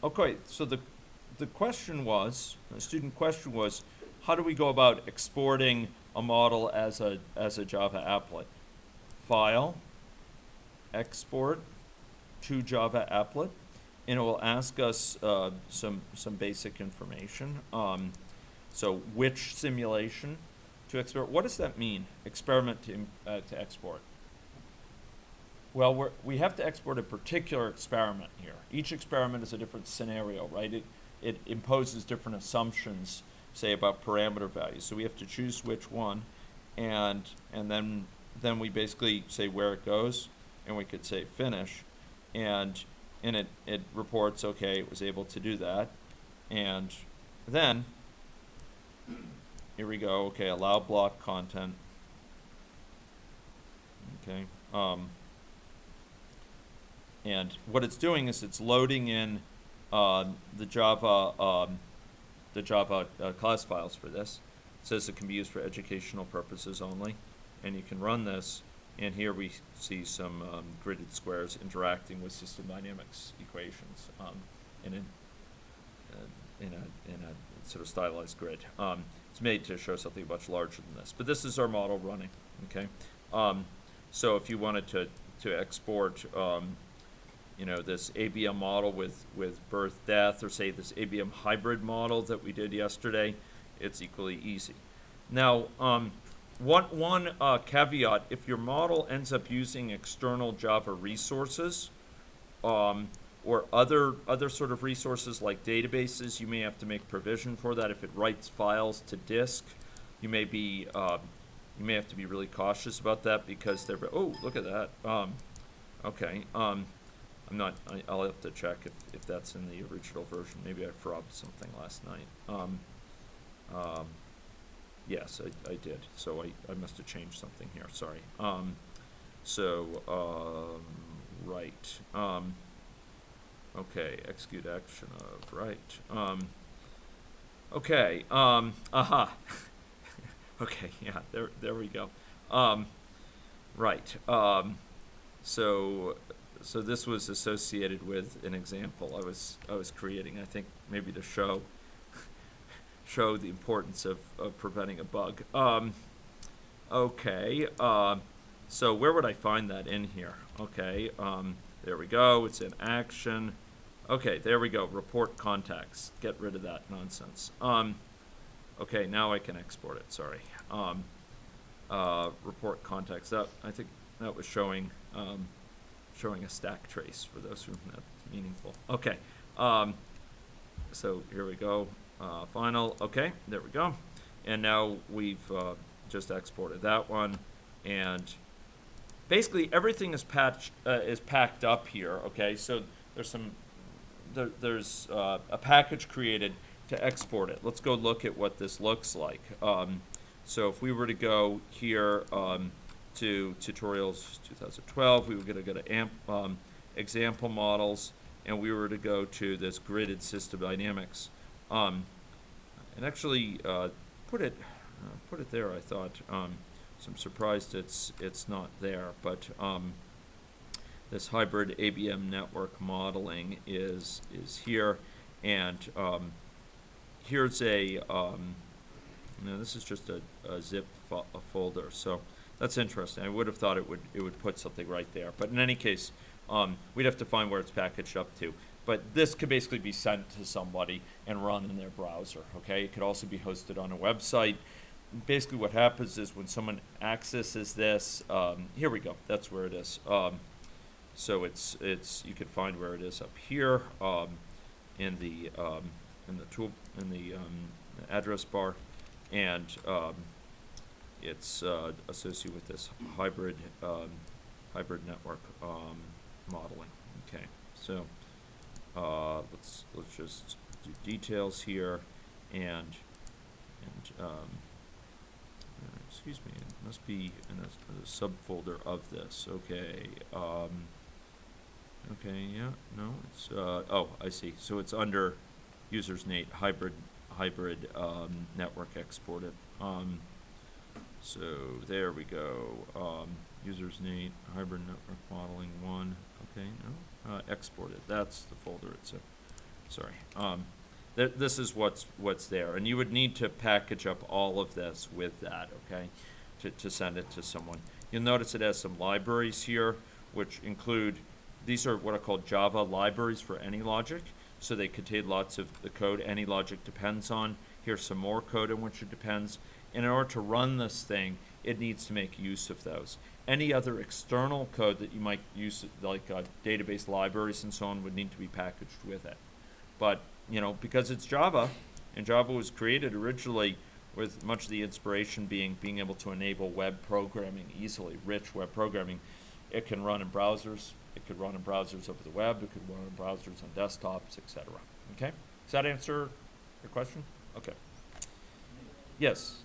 Okay, so the student question was, how do we go about exporting a model as a Java applet? File, export to Java applet, and it will ask us some basic information. So which simulation to export? What does that mean? Experiment to export. Well, we have to export a particular experiment here. Each experiment is a different scenario, right? It imposes different assumptions, say, about parameter values. So we have to choose which one, and then we basically say where it goes, and we could say finish, and it reports, okay, it was able to do that, and then here we go. Okay, allow block content. Okay. And what it's doing is it's loading in the Java class files for this. It says it can be used for educational purposes only, and you can run this. And here we see some gridded squares interacting with system dynamics equations in a sort of stylized grid. It's made to show something much larger than this, but this is our model running. Okay, so if you wanted to export this ABM model with birth, death, or say this ABM hybrid model that we did yesterday, it's equally easy. Now, one caveat: if your model ends up using external Java resources, or other sort of resources like databases, you may have to make provision for that. If it writes files to disk, you may have to be really cautious about that, because they're, oh, look at that. Okay. I'll have to check if that's in the original version. Maybe I frobbed something last night. Yes, I did. So I must have changed something here. Sorry. Right. Okay, execute action of right. Okay. Aha. Okay, yeah, there we go. Right. So this was associated with an example I was creating, I think maybe to show the importance of preventing a bug. Okay, so where would I find that in here? Okay, there we go, it's in action. Okay, there we go, report contacts, get rid of that nonsense. Okay, now I can export it, sorry. Report contacts, I think that was showing a stack trace for those who are not meaningful. Okay, so here we go, final, okay, there we go. And now we've just exported that one, and basically everything is packed up here, okay? So there's a package created to export it. Let's go look at what this looks like. So if we were to go here, to tutorials 2012, we were going to go to example models, and we were to go to this gridded system dynamics, and actually put it there. I thought, so I'm surprised it's not there, but this hybrid ABM network modeling is here, and here's a this is just a zip folder, so that's interesting. I would have thought it would put something right there, but in any case, we'd have to find where it's packaged up to. But this could basically be sent to somebody and run in their browser. Okay, it could also be hosted on a website. Basically, what happens is when someone accesses this, here we go. That's where it is. So it's you can find where it is up here in the address bar, and it's associated with this hybrid network modeling. Okay, so let's just do details here, and excuse me, it must be in a subfolder of this. Okay, okay, yeah, no, it's oh, I see. So it's under users Nate hybrid network exported. So there we go. Users Nate hybrid network modeling 1. Okay, no, export it. That's the folder it's in. Sorry. This is what's there, and you would need to package up all of this with that, okay, to send it to someone. You'll notice it has some libraries here, which include, these are what are called Java libraries for AnyLogic, so they contain lots of the code AnyLogic depends on. Here's some more code in which it depends. And in order to run this thing, it needs to make use of those. Any other external code that you might use, like database libraries and so on, would need to be packaged with it. But, you know, because it's Java, and Java was created originally with much of the inspiration being able to enable web programming easily, rich web programming. It can run in browsers. It could run in browsers over the web. It could run in browsers on desktops, etc. Okay? Does that answer your question? Okay. Yes.